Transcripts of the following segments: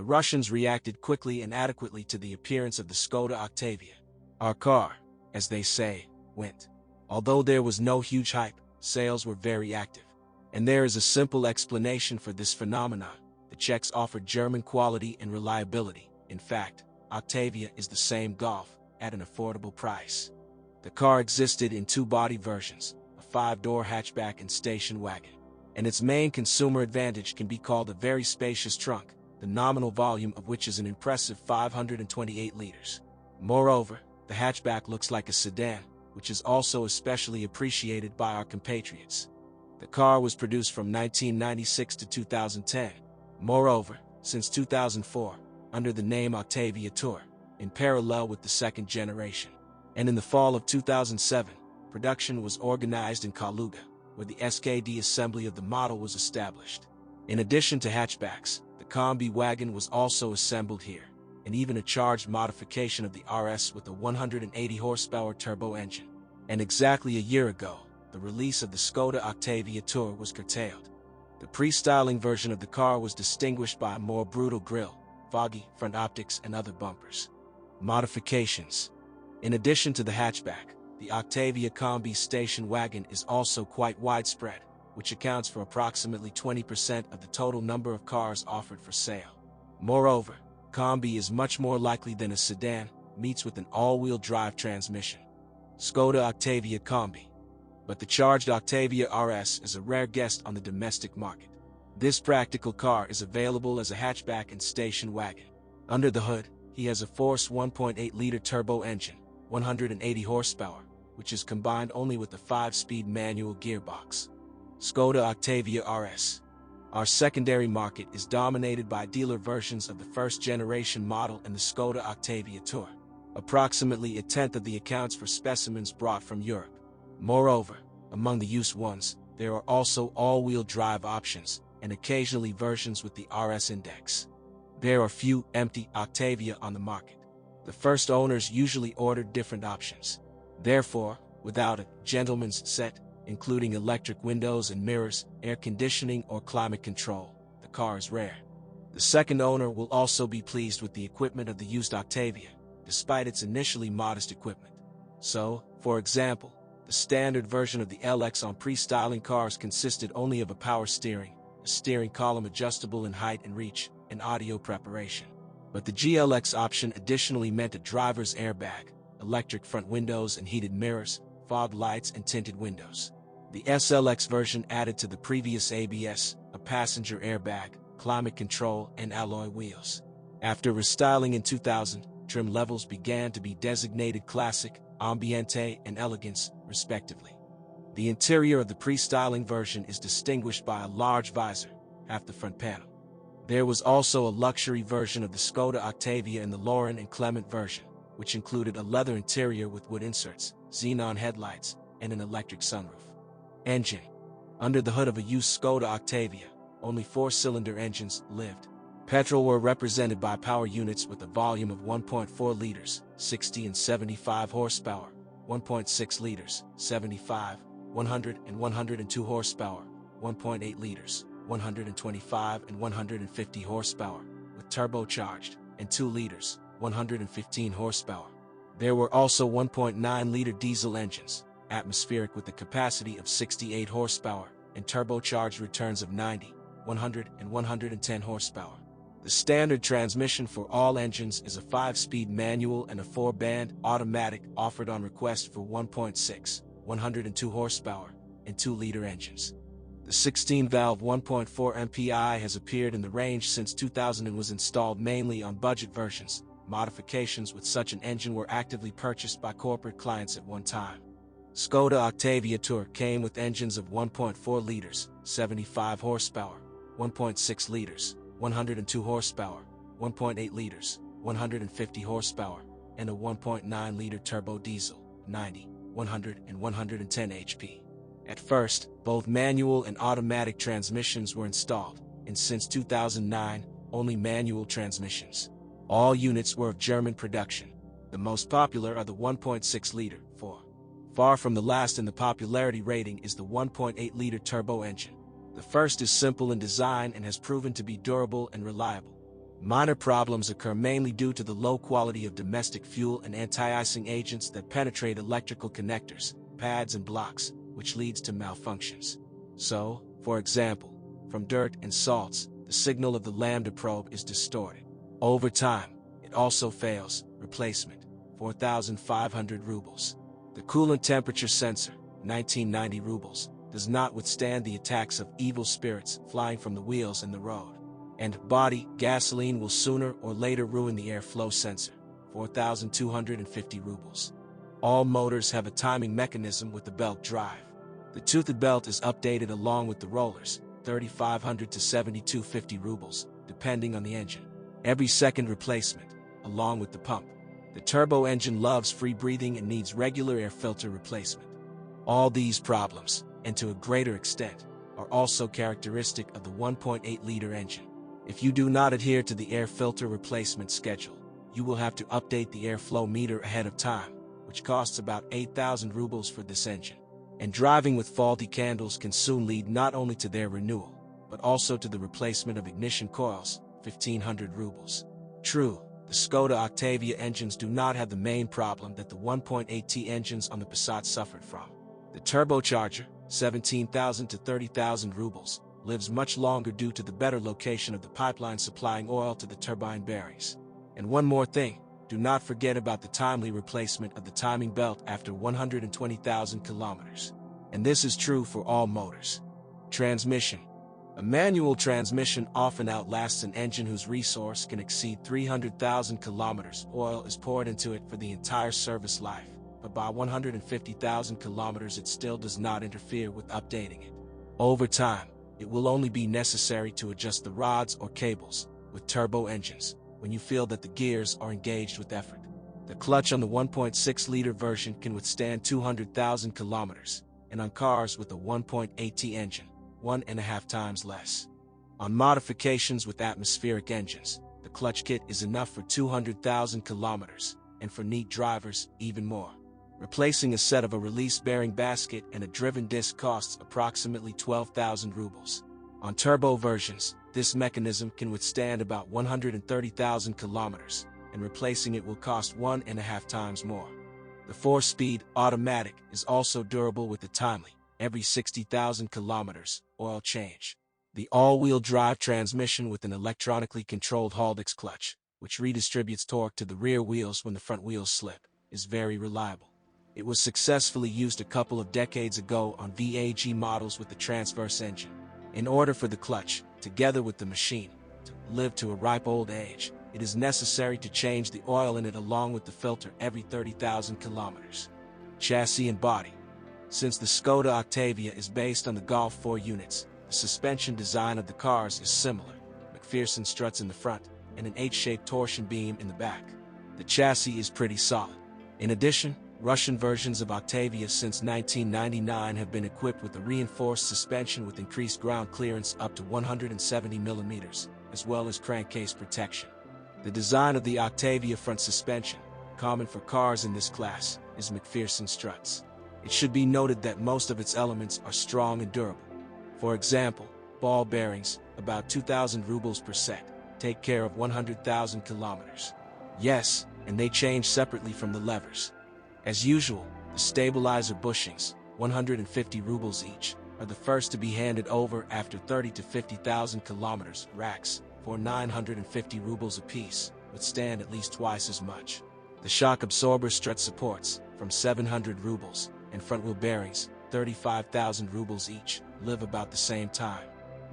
The Russians reacted quickly and adequately to the appearance of the Skoda Octavia. Our car, as they say, went. Although there was no huge hype, sales were very active. And there is a simple explanation for this phenomenon. The Czechs offered German quality and reliability. In fact, Octavia is the same Golf, at an affordable price. The car existed in two body versions, a 5-door hatchback and station wagon. And its main consumer advantage can be called a very spacious trunk, the nominal volume of which is an impressive 528 liters. Moreover, the hatchback looks like a sedan, which is also especially appreciated by our compatriots. The car was produced from 1996 to 2010. Moreover, since 2004, under the name OctaviaI Tour, in parallel with the second generation. And in the fall of 2007, production was organized in Kaluga, where the SKD assembly of the model was established. In addition to hatchbacks, the Combi wagon was also assembled here, and even a charged modification of the RS with a 180 horsepower turbo engine. And exactly a year ago, the release of the Skoda OctaviaI Tour was curtailed. The pre-styling version of the car was distinguished by a more brutal grille, foggy front optics, and other bumpers. Modifications. In addition to the hatchback, the Octavia Combi station wagon is also quite widespread, which accounts for approximately 20% of the total number of cars offered for sale. Moreover, Combi is much more likely than a sedan, meets with an all-wheel drive transmission. Skoda Octavia Combi. But the charged Octavia RS is a rare guest on the domestic market. This practical car is available as a hatchback and station wagon. Under the hood, he has a Force 1.8-liter turbo engine, 180 horsepower, which is combined only with a 5-speed manual gearbox. Skoda Octavia RS. Our secondary market is dominated by dealer versions of the first-generation model and the Skoda Octavia Tour. Approximately a tenth of the accounts for specimens brought from Europe. Moreover, among the used ones, there are also all-wheel drive options, and occasionally versions with the RS index. There are few empty Octavia on the market. The first owners usually ordered different options. Therefore, without a gentleman's set, including electric windows and mirrors, air conditioning, or climate control, the car is rare. The second owner will also be pleased with the equipment of the used Octavia, despite its initially modest equipment. So, for example, the standard version of the LX on pre-styling cars consisted only of a power steering, a steering column adjustable in height and reach, and audio preparation. But the GLX option additionally meant a driver's airbag, electric front windows and heated mirrors, fog lights and tinted windows. The SLX version added to the previous ABS, a passenger airbag, climate control, and alloy wheels. After restyling in 2000, trim levels began to be designated Classic, Ambiente, and Elegance, respectively. The interior of the pre-styling version is distinguished by a large visor, half the front panel. There was also a luxury version of the Skoda Octavia in the Lauren and Clement version, which included a leather interior with wood inserts, xenon headlights, and an electric sunroof. Engine. Under the hood of a used Skoda Octavia, only 4-cylinder engines lived. Petrol were represented by power units with a volume of 1.4 liters, 60 and 75 horsepower, 1.6 liters, 75, 100 and 102 horsepower, 1.8 liters, 125 and 150 horsepower, with turbocharged, and 2 liters, 115 horsepower. There were also 1.9-liter diesel engines, atmospheric with a capacity of 68 horsepower, and turbocharged returns of 90, 100 and 110 horsepower. The standard transmission for all engines is a 5-speed manual and a 4-band automatic offered on request for 1.6, 102 horsepower, and 2-liter engines. The 16-valve 1.4 MPI has appeared in the range since 2000 and was installed mainly on budget versions. Modifications with such an engine were actively purchased by corporate clients at one time. Skoda Octavia Tour came with engines of 1.4 liters, 75 horsepower, 1.6 liters, 102 horsepower, 1.8 liters, 150 horsepower, and a 1.9-liter turbo diesel, 90, 100 and 110 HP. At first, both manual and automatic transmissions were installed, and since 2009, only manual transmissions. All units were of German production. The most popular are the 1.6-liter, 4. Far from the last in the popularity rating is the 1.8-liter turbo engine. The first is simple in design and has proven to be durable and reliable. Minor problems occur mainly due to the low quality of domestic fuel and anti-icing agents that penetrate electrical connectors, pads and blocks, which leads to malfunctions. So, for example, from dirt and salts, the signal of the lambda probe is distorted. Over time, it also fails. Replacement, 4,500 rubles. The coolant temperature sensor, 1990 rubles, does not withstand the attacks of evil spirits flying from the wheels and the road. And body gasoline will sooner or later ruin the airflow sensor, 4,250 rubles. All motors have a timing mechanism with the belt drive. The toothed belt is updated along with the rollers, 3,500 to 7,250 rubles, depending on the engine. Every second replacement, along with the pump. The turbo engine loves free breathing and needs regular air filter replacement. All these problems, and to a greater extent, are also characteristic of the 1.8-liter engine. If you do not adhere to the air filter replacement schedule, you will have to update the airflow meter ahead of time, which costs about 8,000 rubles for this engine. And driving with faulty candles can soon lead not only to their renewal, but also to the replacement of ignition coils, 1,500 rubles. True, the Skoda Octavia engines do not have the main problem that the 1.8T engines on the Passat suffered from. The turbocharger, 17,000 to 30,000 rubles, lives much longer due to the better location of the pipeline supplying oil to the turbine bearings. And one more thing, do not forget about the timely replacement of the timing belt after 120,000 kilometers. And this is true for all motors. Transmission. A manual transmission often outlasts an engine whose resource can exceed 300,000 kilometers. Oil is poured into it for the entire service life, but by 150,000 kilometers it still does not interfere with updating it. Over time, it will only be necessary to adjust the rods or cables, with turbo engines, when you feel that the gears are engaged with effort. The clutch on the 1.6-liter version can withstand 200,000 kilometers, and on cars with a 1.8T engine, 1.5 times less. On modifications with atmospheric engines, the clutch kit is enough for 200,000 kilometers, and for neat drivers, even more. Replacing a set of a release bearing basket and a driven disc costs approximately 12,000 rubles. On turbo versions, this mechanism can withstand about 130,000 kilometers, and replacing it will cost 1.5 times more. The 4-speed automatic is also durable with a timely, every 60,000 kilometers, oil change. The all-wheel drive transmission with an electronically controlled Haldex clutch, which redistributes torque to the rear wheels when the front wheels slip, is very reliable. It was successfully used a couple of decades ago on VAG models with the transverse engine. In order for the clutch, together with the machine, to live to a ripe old age, it is necessary to change the oil in it along with the filter every 30,000 kilometers. Chassis and body. Since the Skoda Octavia is based on the Golf 4 units, the suspension design of the cars is similar. McPherson struts in the front, and an H-shaped torsion beam in the back. The chassis is pretty solid. In addition, Russian versions of Octavia since 1999 have been equipped with a reinforced suspension with increased ground clearance up to 170 mm, as well as crankcase protection. The design of the Octavia front suspension, common for cars in this class, is McPherson struts. It should be noted that most of its elements are strong and durable. For example, ball bearings, about 2,000 rubles per set, take care of 100,000 kilometers. Yes, and they change separately from the levers. As usual, the stabilizer bushings, 150 rubles each, are the first to be handed over after 30 to 50,000 kilometers. Racks, for 950 rubles apiece, withstand at least twice as much. The shock absorber strut supports, from 700 rubles, and front wheel bearings, 35,000 rubles each, live about the same time.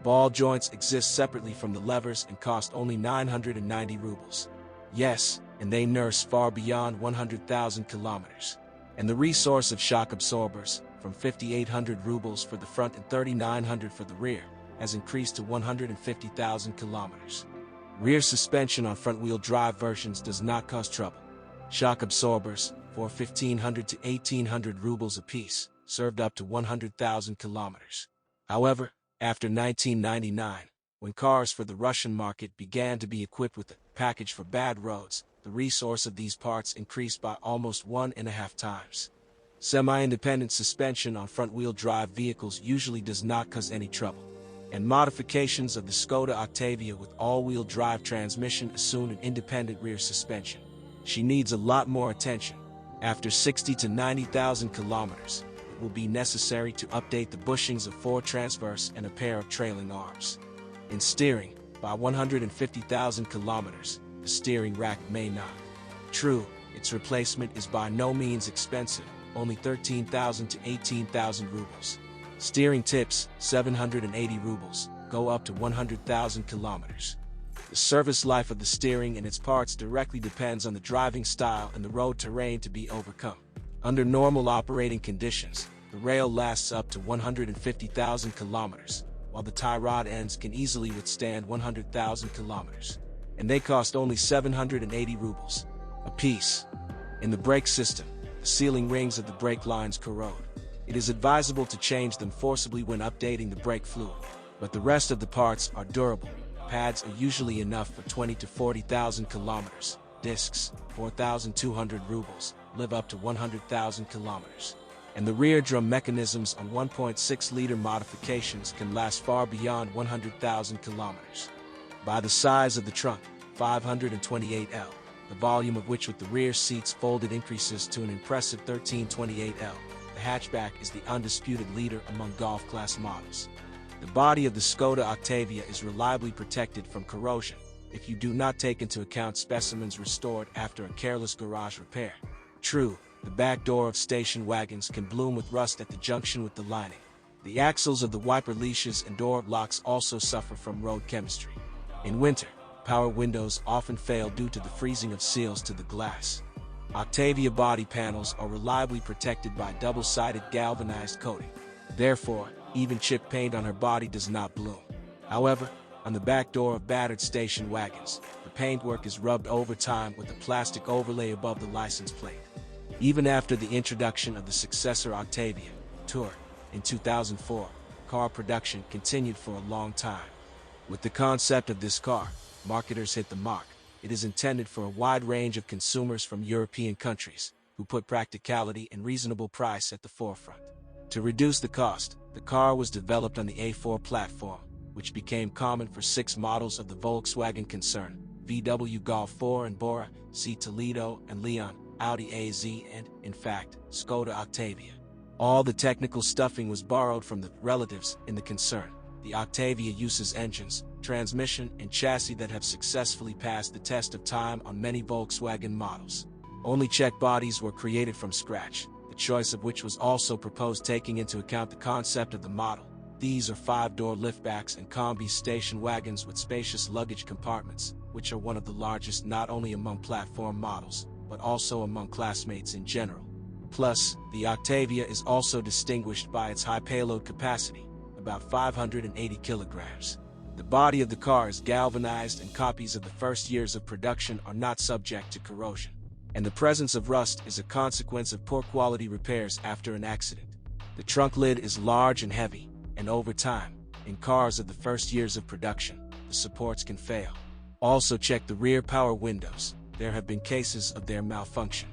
Ball joints exist separately from the levers and cost only 990 rubles. Yes, and they nurse far beyond 100,000 kilometers. And the resource of shock absorbers, from 5,800 rubles for the front and 3,900 for the rear, has increased to 150,000 kilometers. Rear suspension on front-wheel drive versions does not cause trouble. Shock absorbers, for 1,500 to 1,800 rubles apiece, served up to 100,000 kilometers. However, after 1999, when cars for the Russian market began to be equipped with a package for bad roads, the resource of these parts increased by almost 1.5 times. Semi-independent suspension on front-wheel drive vehicles usually does not cause any trouble. and modifications of the Skoda Octavia with all-wheel drive transmission assume an independent rear suspension. She needs a lot more attention. After 60 to 90,000 kilometers, it will be necessary to update the bushings of 4 transverse and a pair of trailing arms. In steering, by 150,000 kilometers, the steering rack may not. True, its replacement is by no means expensive, only 13,000 to 18,000 rubles. Steering tips, 780 rubles, go up to 100,000 kilometers. The service life of the steering and its parts directly depends on the driving style and the road terrain to be overcome. Under normal operating conditions, the rail lasts up to 150,000 kilometers, while the tie rod ends can easily withstand 100,000 kilometers. And they cost only 780 rubles a piece. In the brake system, the sealing rings of the brake lines corrode. It is advisable to change them forcibly when updating the brake fluid, but the rest of the parts are durable. Pads are usually enough for 20 to 40,000 kilometers. Discs, 4,200 rubles, live up to 100,000 kilometers. And the rear drum mechanisms on 1.6-liter modifications can last far beyond 100,000 kilometers. By the size of the trunk, 528L, the volume of which with the rear seats folded increases to an impressive 1328L. The hatchback is the undisputed leader among Golf-class models. The body of the Skoda Octavia is reliably protected from corrosion, if you do not take into account specimens restored after a careless garage repair. True, the back door of station wagons can bloom with rust at the junction with the lining. The axles of the wiper leashes and door locks also suffer from road chemistry. In winter, power windows often fail due to the freezing of seals to the glass. Octavia body panels are reliably protected by double-sided galvanized coating. Therefore, even chip paint on her body does not bloom. However, on the back door of battered station wagons, the paintwork is rubbed over time with a plastic overlay above the license plate. Even after the introduction of the successor OctaviaI Tour in 2004, car production continued for a long time. With the concept of this car, marketers hit the mark. It is intended for a wide range of consumers from European countries, who put practicality and reasonable price at the forefront. To reduce the cost, the car was developed on the A4 platform, which became common for 6 models of the Volkswagen concern: VW Golf 4 and Bora, C Toledo and Leon, Audi AZ and, in fact, Skoda Octavia. All the technical stuffing was borrowed from the relatives in the concern. The Octavia uses engines, transmission, and chassis that have successfully passed the test of time on many Volkswagen models. Only check bodies were created from scratch, the choice of which was also proposed taking into account the concept of the model. These are 5-door liftbacks and combi station wagons with spacious luggage compartments, which are one of the largest not only among platform models, but also among classmates in general. Plus, the Octavia is also distinguished by its high payload capacity, about 580 kilograms. The body of the car is galvanized and copies of the first years of production are not subject to corrosion. And the presence of rust is a consequence of poor quality repairs after an accident. The trunk lid is large and heavy, and over time, in cars of the first years of production, the supports can fail. Also check the rear power windows. There have been cases of their malfunction.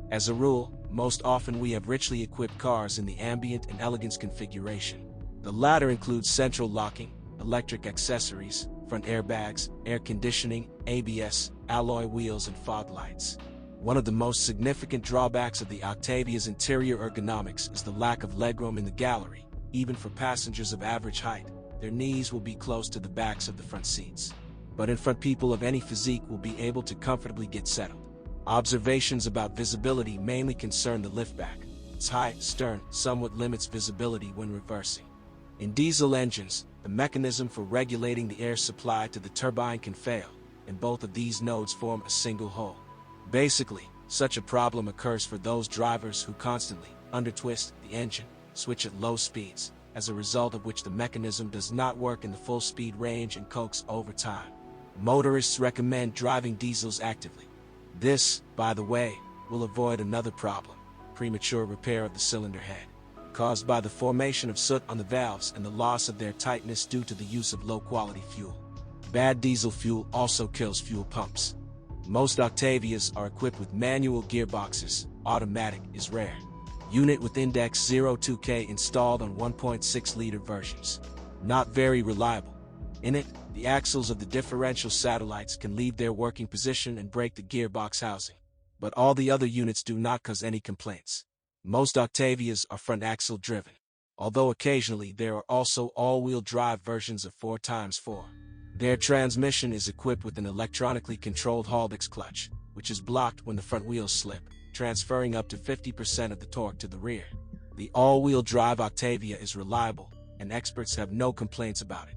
As a rule, most often we have richly equipped cars in the ambient and elegance configuration. The latter includes central locking, electric accessories, front airbags, air conditioning, ABS, alloy wheels and fog lights. One of the most significant drawbacks of the Octavia's interior ergonomics is the lack of legroom in the gallery. Even for passengers of average height, their knees will be close to the backs of the front seats. But in front, people of any physique will be able to comfortably get settled. Observations about visibility mainly concern the liftback. Its high stern somewhat limits visibility when reversing. In diesel engines, the mechanism for regulating the air supply to the turbine can fail, and both of these nodes form a single hole. Basically, such a problem occurs for those drivers who constantly undertwist the engine, switch at low speeds, as a result of which the mechanism does not work in the full speed range and coax over time. Motorists recommend driving diesels actively. This, by the way, will avoid another problem: premature repair of the cylinder head, caused by the formation of soot on the valves and the loss of their tightness due to the use of low-quality fuel. Bad diesel fuel also kills fuel pumps. Most Octavias are equipped with manual gearboxes. Automatic is rare. Unit with index 02K installed on 1.6-liter versions. Not very reliable. In it, the axles of the differential satellites can leave their working position and break the gearbox housing. But all the other units do not cause any complaints. Most Octavias are front axle driven, although occasionally there are also all-wheel drive versions of 4x4. Their transmission is equipped with an electronically controlled Haldex clutch, which is blocked when the front wheels slip, transferring up to 50% of the torque to the rear. The all-wheel drive Octavia is reliable, and experts have no complaints about it.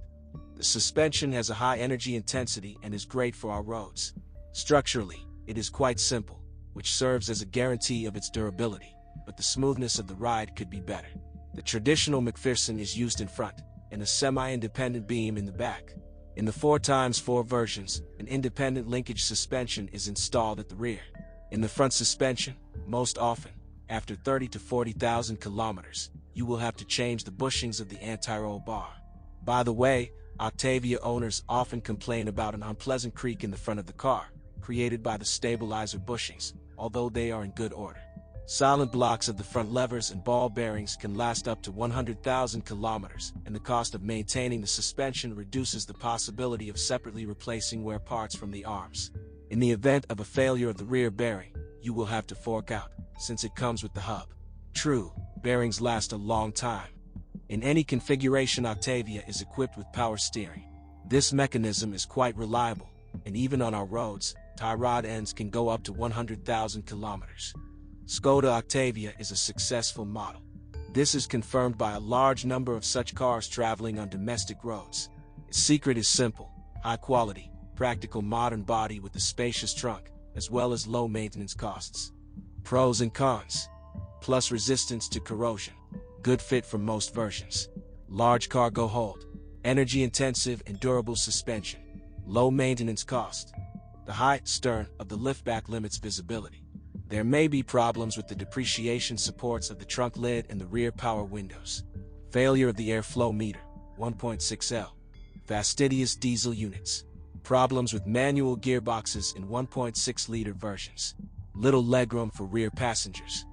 The suspension has a high energy intensity and is great for our roads. Structurally, it is quite simple, which serves as a guarantee of its durability, but the smoothness of the ride could be better. The traditional McPherson is used in front, and a semi-independent beam in the back. In the 4x4 versions, an independent linkage suspension is installed at the rear. In the front suspension, most often, after 30 to 40,000 kilometers, you will have to change the bushings of the anti-roll bar. By the way, Octavia owners often complain about an unpleasant creak in the front of the car, created by the stabilizer bushings, although they are in good order. Silent blocks of the front levers and ball bearings can last up to 100,000 kilometers, and the cost of maintaining the suspension reduces the possibility of separately replacing wear parts from the arms. In the event of a failure of the rear bearing, you will have to fork out, since it comes with the hub. True, bearings last a long time. In any configuration, Octavia is equipped with power steering. This mechanism is quite reliable, and even on our roads, tie rod ends can go up to 100,000 kilometers. Skoda Octavia is a successful model. This is confirmed by a large number of such cars traveling on domestic roads. Its secret is simple: high quality, practical modern body with a spacious trunk, as well as low maintenance costs. Pros and cons: plus resistance to corrosion, good fit for most versions, large cargo hold, energy intensive and durable suspension, low maintenance cost. The height stern of the liftback limits visibility. There may be problems with the depreciation supports of the trunk lid and the rear power windows. Failure of the airflow meter, 1.6L. Fastidious diesel units. Problems with manual gearboxes in 1.6-liter versions. Little legroom for rear passengers.